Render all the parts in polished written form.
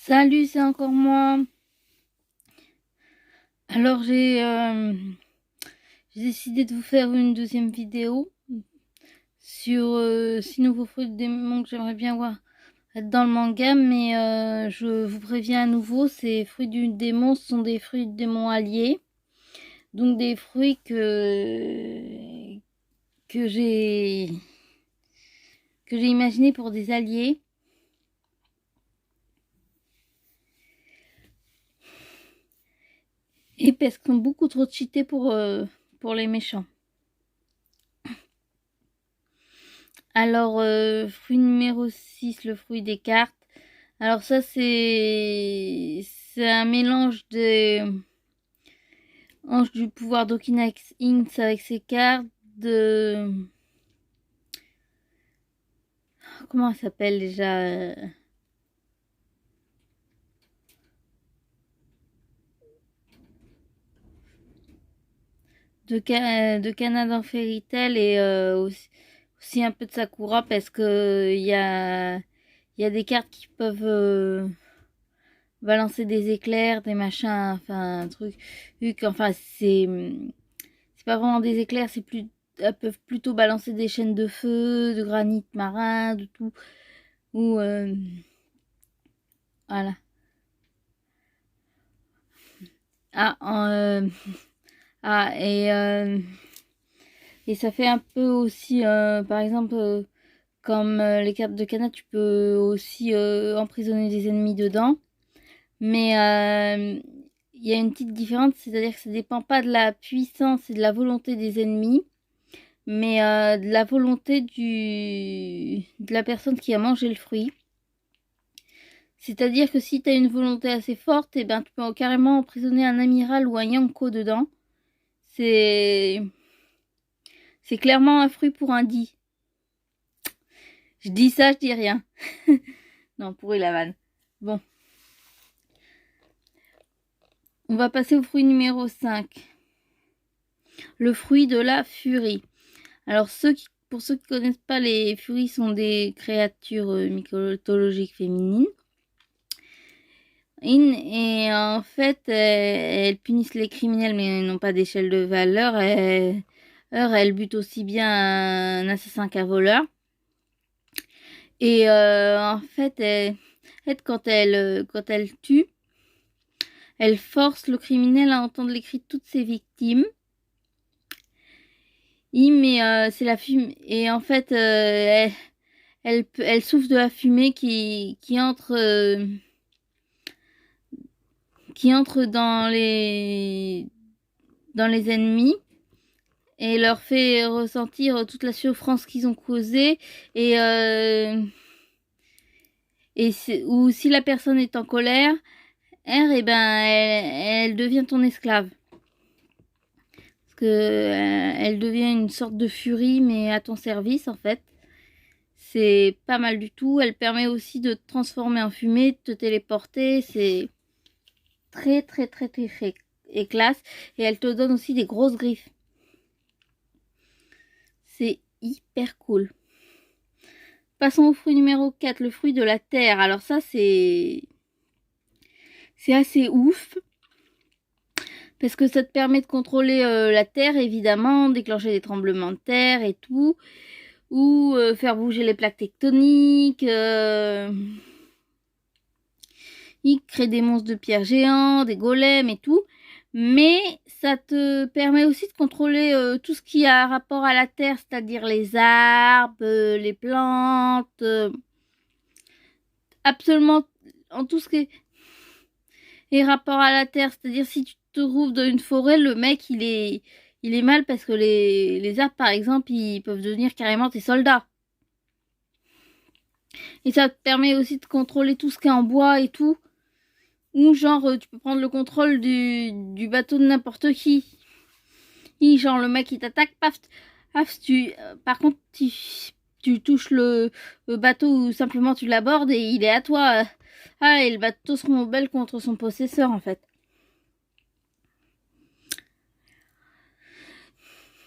Salut, c'est encore moi. Alors j'ai décidé de vous faire une deuxième vidéo sur 6 nouveaux fruits de démon que j'aimerais bien voir être dans le manga, mais je vous préviens à nouveau, ces fruits du démon sont des fruits du démon alliés, donc des fruits que j'ai imaginés pour des alliés. Et parce qu'ils sont beaucoup trop cheatés pour les méchants. Alors, fruit numéro 6, le fruit des cartes. Alors ça, c'est un mélange des anges du pouvoir d'Okinax Inks avec ses cartes de... Comment ça s'appelle déjà de Canada Fairy Tail et aussi un peu de Sakura parce que il y a des cartes qui peuvent balancer des éclairs, des machins, enfin un truc. Enfin c'est pas vraiment des éclairs, elles peuvent plutôt balancer des chaînes de feu, de granit marin, de tout. Ou voilà. Ah, ah et ça fait un peu aussi, par exemple, comme les cartes de Kana, tu peux aussi emprisonner des ennemis dedans. Mais il y a une petite différence, c'est-à-dire que ça dépend pas de la puissance et de la volonté des ennemis, mais de la volonté de la personne qui a mangé le fruit. C'est-à-dire que si tu as une volonté assez forte, et ben tu peux carrément emprisonner un amiral ou un Yanko dedans. C'est c'est clairement un fruit pour un dit. Je dis ça, je dis rien. Non, pourri la vanne. Bon, on va passer au fruit numéro 5. Le fruit de la furie. Alors pour ceux qui connaissent pas, les furies sont des créatures mythologiques féminines. Et en fait, elles punissent les criminels mais n'ont pas d'échelle de valeur. Elles butent aussi bien un assassin qu'un voleur. Et en fait, quand elle tue, elle force le criminel à entendre les cris de toutes ses victimes. Mais c'est la fumée. Et en fait, elle souffle de la fumée qui entre dans les ennemis et leur fait ressentir toute la souffrance qu'ils ont causée. Et, ou si la personne est en colère, et ben, elle devient ton esclave. Parce que elle devient une sorte de furie, mais à ton service, en fait. C'est pas mal du tout. Elle permet aussi de te transformer en fumée, de te téléporter. C'est très, très, très, très, très et classe. Et elle te donne aussi des grosses griffes. C'est hyper cool. Passons au fruit numéro 4, le fruit de la terre. Alors ça, c'est assez ouf. Parce que ça te permet de contrôler la terre, évidemment, déclencher des tremblements de terre et tout. Ou faire bouger les plaques tectoniques. Il crée des monstres de pierre géants, des golems et tout. Mais ça te permet aussi de contrôler tout ce qui a rapport à la terre, c'est-à-dire les arbres, les plantes, absolument en tout ce qui est rapport à la terre. C'est-à-dire si tu te trouves dans une forêt, le mec il est mal parce que les arbres par exemple ils peuvent devenir carrément tes soldats. Et ça te permet aussi de contrôler tout ce qui est en bois et tout. Ou genre tu peux prendre le contrôle du bateau de n'importe qui. Et genre le mec il t'attaque, paf, paf, par contre tu touches le bateau ou simplement tu l'abordes et il est à toi. Ah, et le bateau se rebelle contre son possesseur en fait.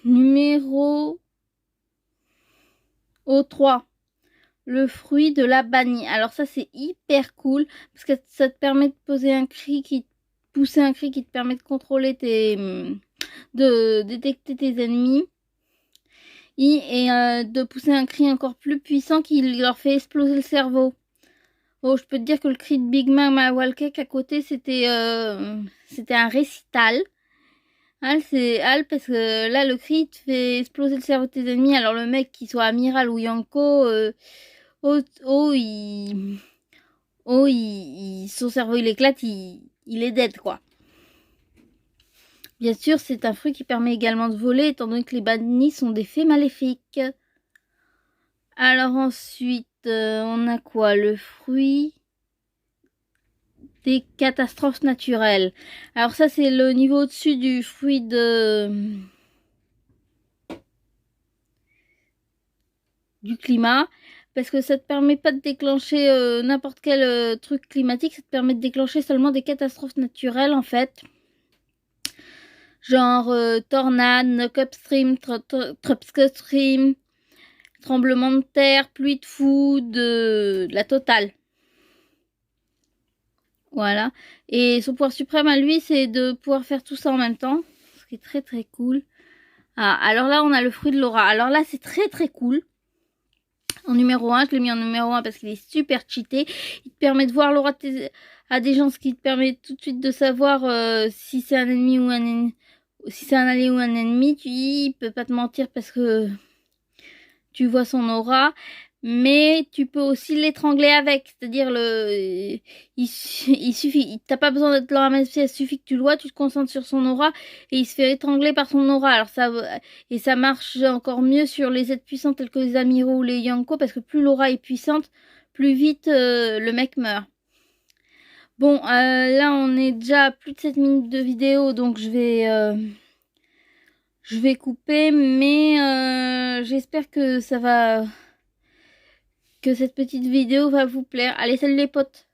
Numéro 3. le fruit de la banni. Alors ça c'est hyper cool parce que ça te permet de poser un cri pousser un cri qui te permet de contrôler de détecter tes ennemis et de pousser un cri encore plus puissant qui leur fait exploser le cerveau. Oh, je peux te dire que le cri de Big Mama Walcake à côté c'était un récital. C'est Al parce que là le cri te fait exploser le cerveau de tes ennemis. Alors le mec qui soit amiral ou Yanko, oh, oh, son cerveau il éclate, il est dead quoi. Bien sûr, c'est un fruit qui permet également de voler, étant donné que les bannis sont des fées maléfiques. Alors ensuite, on a quoi? Le fruit des catastrophes naturelles. Alors ça, c'est le niveau au-dessus du fruit du climat. Parce que ça te permet pas de déclencher n'importe quel truc climatique. Ça te permet de déclencher seulement des catastrophes naturelles, en fait. Genre tornade, knock-upstream, tropicostream, tremblement de terre, pluie de foudre, de la totale. Voilà. Et son pouvoir suprême à lui, c'est de pouvoir faire tout ça en même temps. Ce qui est très très cool. Ah, alors là, on a le fruit de l'aura. Alors là, c'est très très cool. En numéro 1, je l'ai mis en numéro 1 parce qu'il est super cheaté. Il te permet de voir l'aura à des gens, ce qui te permet tout de suite de savoir si c'est un ennemi ou un ennemi. Si c'est un allié ou un ennemi, il peut pas te mentir parce que tu vois son aura. Mais tu peux aussi l'étrangler avec, c'est-à-dire il suffit, t'as pas besoin d'être là, même si il suffit que tu le vois, tu te concentres sur son aura et il se fait étrangler par son aura. Alors ça marche encore mieux sur les êtres puissants tels que les amiraux ou les Yonko parce que plus l'aura est puissante, plus vite le mec meurt. Bon, là on est déjà à plus de 7 minutes de vidéo, donc je vais couper, mais j'espère que cette petite vidéo va vous plaire. Allez, salut les potes!